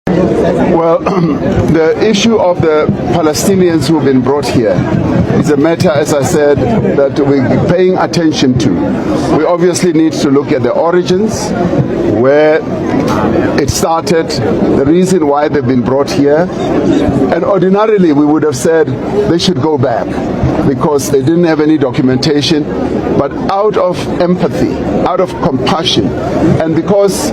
Well, the issue of the Palestinians who've been brought here is a matter, as I said, that we're paying attention to. We obviously need to look at the origins, where it started, the reason why they've been brought here. And ordinarily, we would have said they should go back because they didn't have any documentation. But out of empathy, out of compassion, and because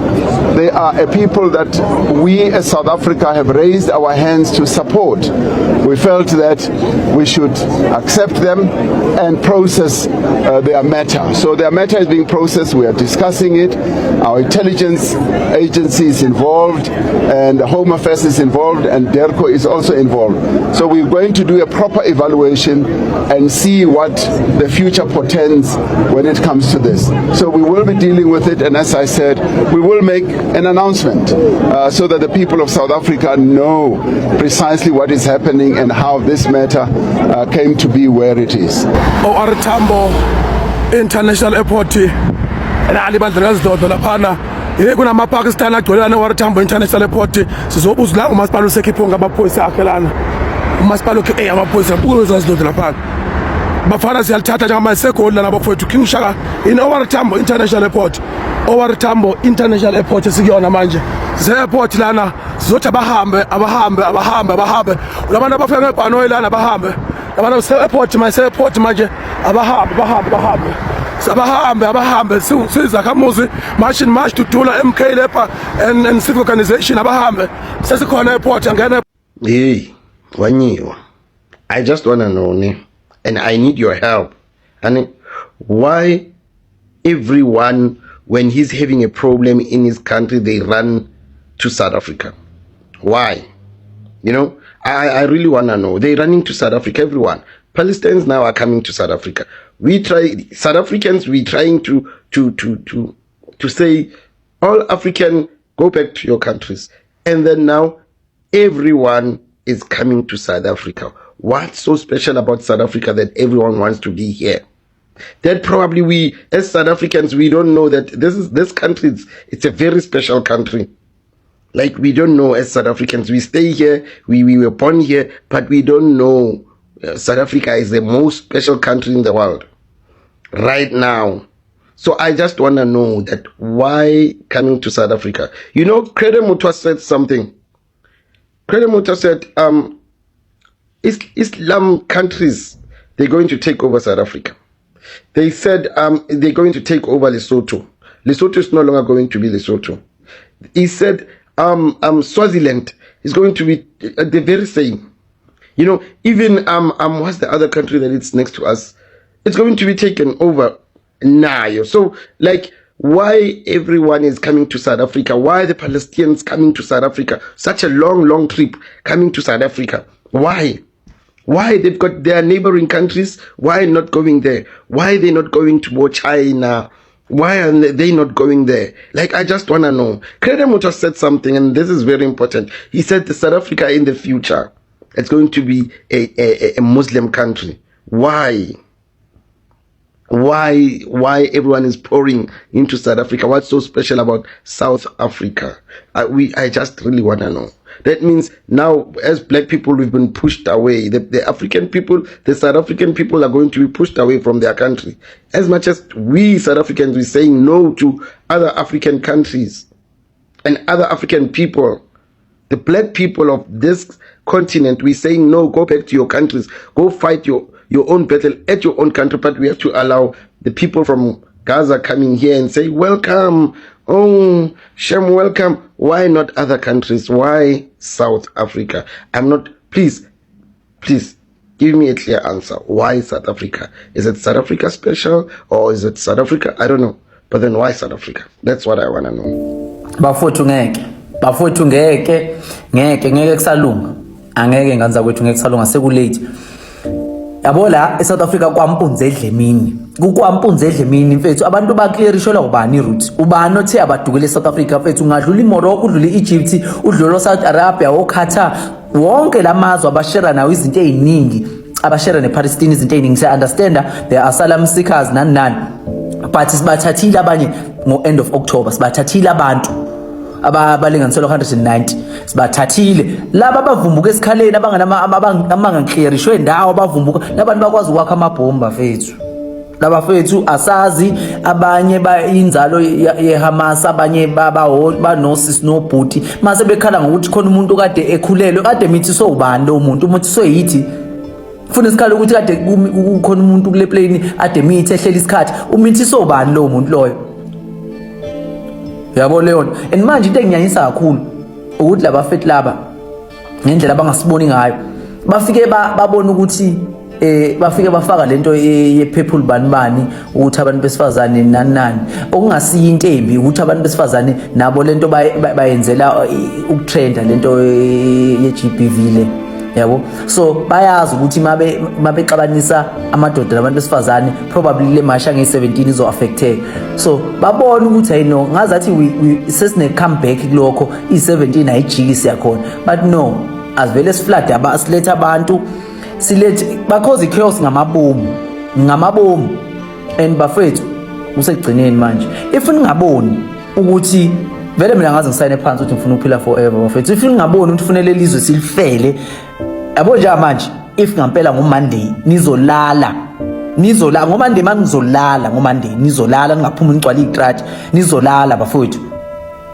they are a people that we as South Africa have raised our hands to support, we felt that we should accept them and process their matter. So their matter is being processed. We are discussing it. Our intelligence agency is involved, and the Home Affairs is involved, and DERCO is also involved. So we're going to do a proper evaluation and see what the future portends when it comes to this. So we will be dealing with it, and as I said, we will make an announcement so that the people of South Africa know precisely what is happening and how this matter came to be where it is. Tambo International Airport kuna Pakistan agcwelana Tambo International Airport sizobuza la umasipala usekhipho ngamaphoyisa akhe lana umasipala ukhe amaphoyisa buzo zidodla lapha bafana siyalithatha njengamanje segoli lana bafowethu King Shaka in Tambo International Airport Tambo International Airport sikuyona manje airport lana sizothi abahambe labantu abafika ngebhanoyi lana bahambe labantu airport manje abahambe abahambe sizakhamuzi march to Dula MK lepa and civic organization abahambe sesikhona airport angena. Hey Wanyiwa, I just want to know and I need your help. And why everyone, when he's having a problem in his country, they run to South Africa? Why? You know, I really want to know. They're running to South Africa, everyone. Palestinians now are coming to South Africa. South Africans, we're trying to say, all African, go back to your countries. And then now, everyone is coming to South Africa. What's so special about South Africa that everyone wants to be here? That probably we, as South Africans, we don't know that this country, it's a very special country. Like, we don't know as South Africans. We stay here, we were born here, but we don't know South Africa is the most special country in the world right now. So I just want to know that why coming to South Africa? You know, Credo Mutwa said something. Credo Mutwa said, Islam countries, they're going to take over South Africa. They said they're going to take over Lesotho. Lesotho is no longer going to be Lesotho. He said Swaziland is going to be the very same. You know, even what's the other country that it's next to us? It's going to be taken over now. So, like, why everyone is coming to South Africa? Why the Palestinians coming to South Africa? Such a long trip coming to South Africa. Why? Why they've got their neighboring countries? Why not going there? Why they not going to China? Why are they not going there? Like, I just want to know. Credo just said something, and this is very important. He said the South Africa in the future, it's going to be a Muslim country. Why? Why everyone is pouring into South Africa? What's so special about South Africa? I just really want to know. That means now, as black people, we've been pushed away. The African people, the South African people are going to be pushed away from their country. As much as we South Africans, we're saying no to other African countries and other African people. The black people of this continent, we're saying no, go back to your countries. Go fight your own battle at your own country. But we have to allow the people from Gaza coming here and say, welcome. Oh, Shem, welcome. Why not other countries? Why South Africa? Please, give me a clear answer. Why South Africa? Is it South Africa special or is it South Africa? I don't know. But then why South Africa? That's what I want to know. Bafowethu ngeke kusalunga. Angeke nganza kwethu ngeke kusalunga sekulate. Yabo la eSouth Africa kwampunze edlemini. Kukwampunze edlemini mfethu abantu baclearishelwa ubani route. Ubani othe abadukele eSouth Africa mfethu ungadlula iMorocco, udlula iEgypt, udlula Saudi Arabia, oQatar. Wonke lamazwe abashera nawo izinto eziningi. Abashera nePalestine izinto eziningi. Se understand there are asylum seekers nani. But sibathathile abanye ngo end of October. Sibathathile abantu abalinganiselwa 190 sibathathile laba abavumbuka esikhaleni abangaclearishwe ndawo abavumbuka nabantu bakwazi ukwakha amabhomba fethu laba fethu asazi abanye bayinzalo yeHamas abanye banosis nobhuti mase bekhala ngokuthi khona umuntu kade ekhulelwe kade mithi so ubani lo muntu umuthi so yithi ufuna isikhala ukuthi kade kukhona umuntu kule plane ade mithi ehlela isikhathi umithi so ubani lo muntu loyo yabo leyo and manje into enginyanyisa kakhulu ukuthi laba fethu laba ngendlela abangasiboni ngayo bafike babona ukuthi bafike bafaka lento ye people banibani ukuthi abantu besifazane nani okungasiyo into embi ukuthi abantu besifazane nabo lento bayenzela ukutrenda lento ye GBV le yabo so bayazi ukuthi mabexabanisa amadoda nabantu besifazane probably le masha nge17 izo affected so babona ukuthi ayino ngazathi we sesine comeback kuloko i17 ayijiki siyakhona but no asivele siflad abasiletha abantu silethe bakhoza ichaos ngamabomu and bafethu usegcineni manje if ningaboni ukuthi vele mina ngaze ngisayine phansi ukuthi ngifuna ukuphila forever bafethu if ningaboni ukuthi ufunele lizwe silifele yabo nje manje if ngampela ngoMonday nizolala ngoMonday manizolala ngoMonday nizolala ningaphuma ngicwala itrash nizolala bafethu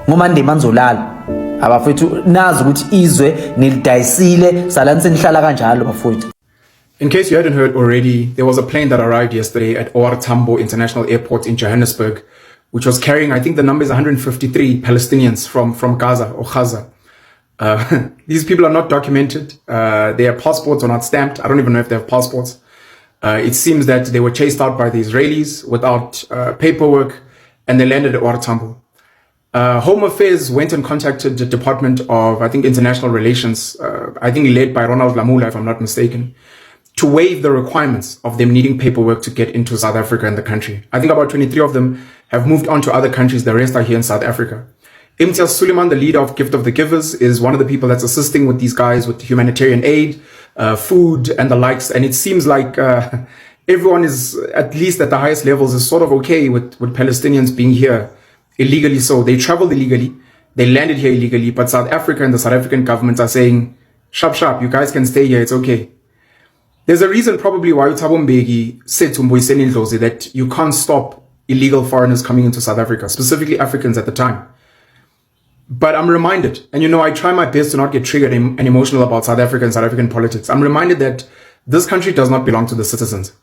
ngoMonday manizolala abafethu nazi ukuthi izwe nilidayisile salani senihlala kanjalo bafethu. In case you hadn't heard already, there was a plane that arrived yesterday at OR Tambo International Airport in Johannesburg, which was carrying, I think the number is 153 Palestinians from Gaza or Gaza. These people are not documented. Their passports are not stamped. I don't even know if they have passports. It seems that they were chased out by the Israelis without paperwork, and they landed at OR Tambo. Home Affairs went and contacted the Department of, I think, International Relations, I think led by Ronald Lamula, if I'm not mistaken, to waive the requirements of them needing paperwork to get into South Africa and the country. I think about 23 of them have moved on to other countries. The rest are here in South Africa. Imtiaz Suleiman, the leader of Gift of the Givers, is one of the people that's assisting with these guys with humanitarian aid, food and the likes. And it seems like everyone is, at least at the highest levels, is sort of okay with Palestinians being here illegally. So they traveled illegally, they landed here illegally, but South Africa and the South African governments are saying, sharp, you guys can stay here, it's okay. There's a reason probably why Thabo Mbeki said to Mboiseni Ndlozi that you can't stop illegal foreigners coming into South Africa, specifically Africans at the time. But I'm reminded, and you know, I try my best to not get triggered and emotional about South Africa and South African politics. I'm reminded that this country does not belong to the citizens.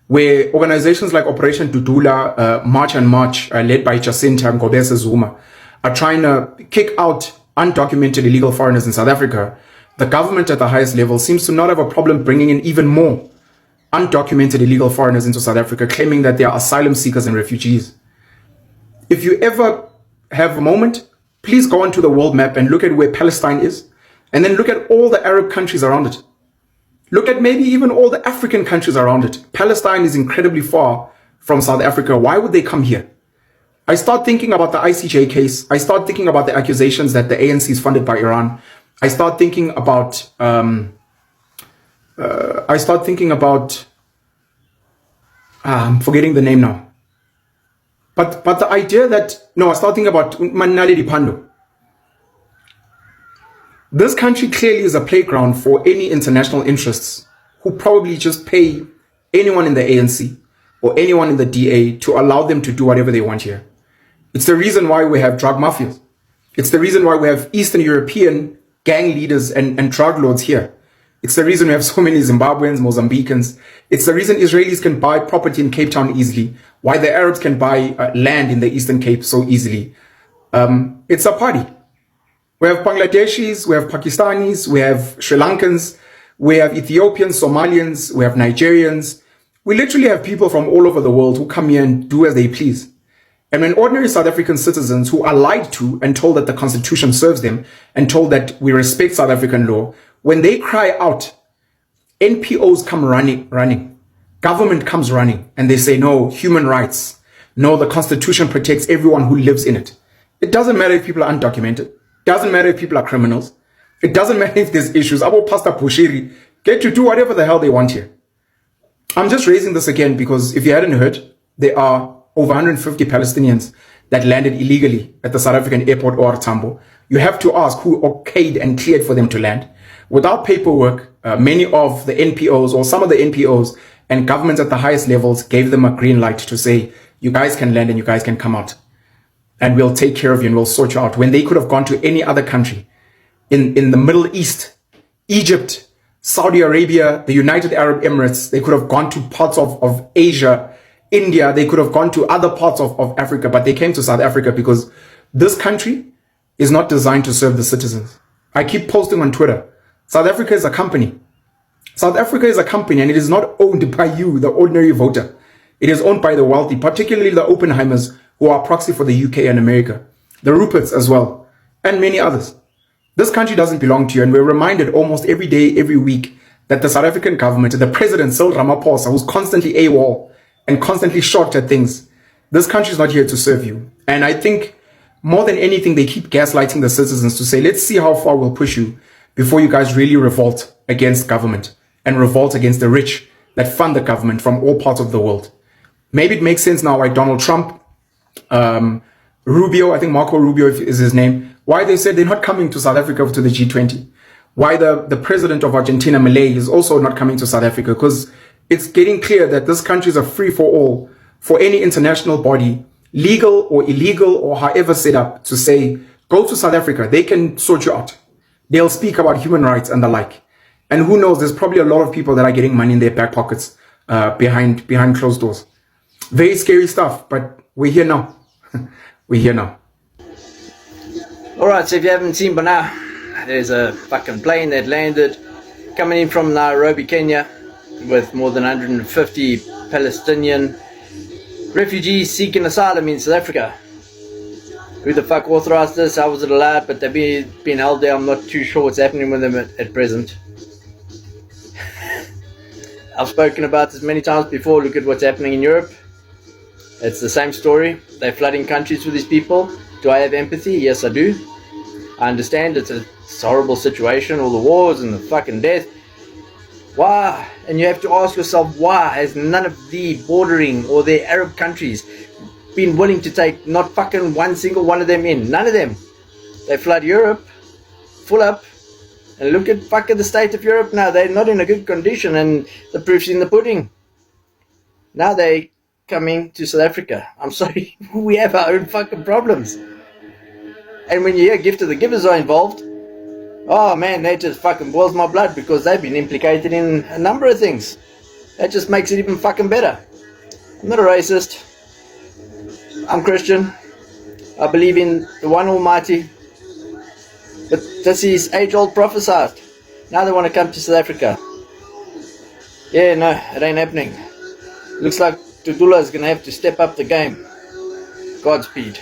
Where organizations like Operation Dudula, March and March, led by Jacinta and Ngobese Zuma, are trying to kick out undocumented illegal foreigners in South Africa, the government at the highest level seems to not have a problem bringing in even more undocumented illegal foreigners into South Africa, claiming that they are asylum seekers and refugees. If you ever have a moment, please go onto the world map and look at where Palestine is, and then look at all the Arab countries around it. Look at maybe even all the African countries around it. Palestine is incredibly far from South Africa. Why would they come here? I start thinking about the ICJ case. I start thinking about the accusations that the ANC is funded by Iran. I start thinking about, I'm forgetting the name now. But the idea that, no, I start thinking about Manali Dipando. This country clearly is a playground for any international interests who probably just pay anyone in the ANC or anyone in the DA to allow them to do whatever they want here. It's the reason why we have drug mafias. It's the reason why we have Eastern European gang leaders and drug lords here. It's the reason we have so many Zimbabweans, Mozambicans. It's the reason Israelis can buy property in Cape Town easily, why the Arabs can buy land in the Eastern Cape so easily. It's a party. We have Bangladeshis, we have Pakistanis, we have Sri Lankans, we have Ethiopians, Somalians, we have Nigerians. We literally have people from all over the world who come here and do as they please. And when ordinary South African citizens who are lied to and told that the Constitution serves them and told that we respect South African law, when they cry out, NPOs come running, government comes running, and they say, no, human rights, no, the Constitution protects everyone who lives in it. It doesn't matter if people are undocumented. It doesn't matter if people are criminals. It doesn't matter if there's issues. About Pastor Bushiri, get to do whatever the hell they want here. I'm just raising this again because if you hadn't heard, there are over 150 Palestinians that landed illegally at the South African airport OR Tambo. you have to ask who okayed and cleared for them to land. Without paperwork, many of the NPOs or some of the NPOs and governments at the highest levels gave them a green light to say, you guys can land and you guys can come out. And we'll take care of you and we'll sort you out. When they could have gone to any other country in the Middle East, Egypt, Saudi Arabia, the United Arab Emirates, they could have gone to parts of Asia, India, they could have gone to other parts of Africa, but they came to South Africa because this country is not designed to serve the citizens. I keep posting on Twitter. South Africa is a company. South Africa is a company and it is not owned by you, the ordinary voter. It is owned by the wealthy, particularly the Oppenheimers, who are proxy for the UK and America, the Ruperts as well, and many others. This country doesn't belong to you, and we're reminded almost every day, every week, that the South African government, the president, Cyril Ramaphosa, who's constantly AWOL and constantly shocked at things, this country is not here to serve you. And I think more than anything, they keep gaslighting the citizens to say, let's see how far we'll push you before you guys really revolt against government and revolt against the rich that fund the government from all parts of the world. Maybe it makes sense now why Donald Trump, Rubio, I think Marco Rubio is his name, why they said they're not coming to South Africa to the G20. Why the president of Argentina, Milei, is also not coming to South Africa, because it's getting clear that this country is a free-for-all for any international body, legal or illegal or however set up, to say, go to South Africa, they can sort you out. They'll speak about human rights and the like. And who knows, there's probably a lot of people that are getting money in their back pockets behind closed doors. Very scary stuff, but we're here now. We're here now. Alright, so if you haven't seen by now, there's a fucking plane that landed coming in from Nairobi, Kenya, with more than 150 Palestinian refugees seeking asylum in South Africa. Who the fuck authorized this? How was it allowed? But they've been held there. I'm not too sure what's happening with them at present. I've spoken about this many times before. Look at what's happening in Europe. It's the same story. They're flooding countries with these people. Do I have empathy? Yes, I do. I understand it's a horrible situation, all the wars and the fucking death. Why? And you have to ask yourself, why has none of the bordering or the Arab countries been willing to take not fucking one single one of them in? None of them. They flood Europe, full up, and look at fucking the state of Europe now. They're not in a good condition, and the proof's in the pudding. Now they coming to South Africa. I'm sorry, we have our own fucking problems. And when you hear gift of the givers are involved, oh man, that just fucking boils my blood, because they've been implicated in a number of things. That just makes it even fucking better. I'm not a racist. I'm Christian. I believe in the one Almighty. But this is age-old prophesied. Now they want to come to South Africa. Yeah, no, it ain't happening. Looks like Tudula is going to have to step up the game. Godspeed.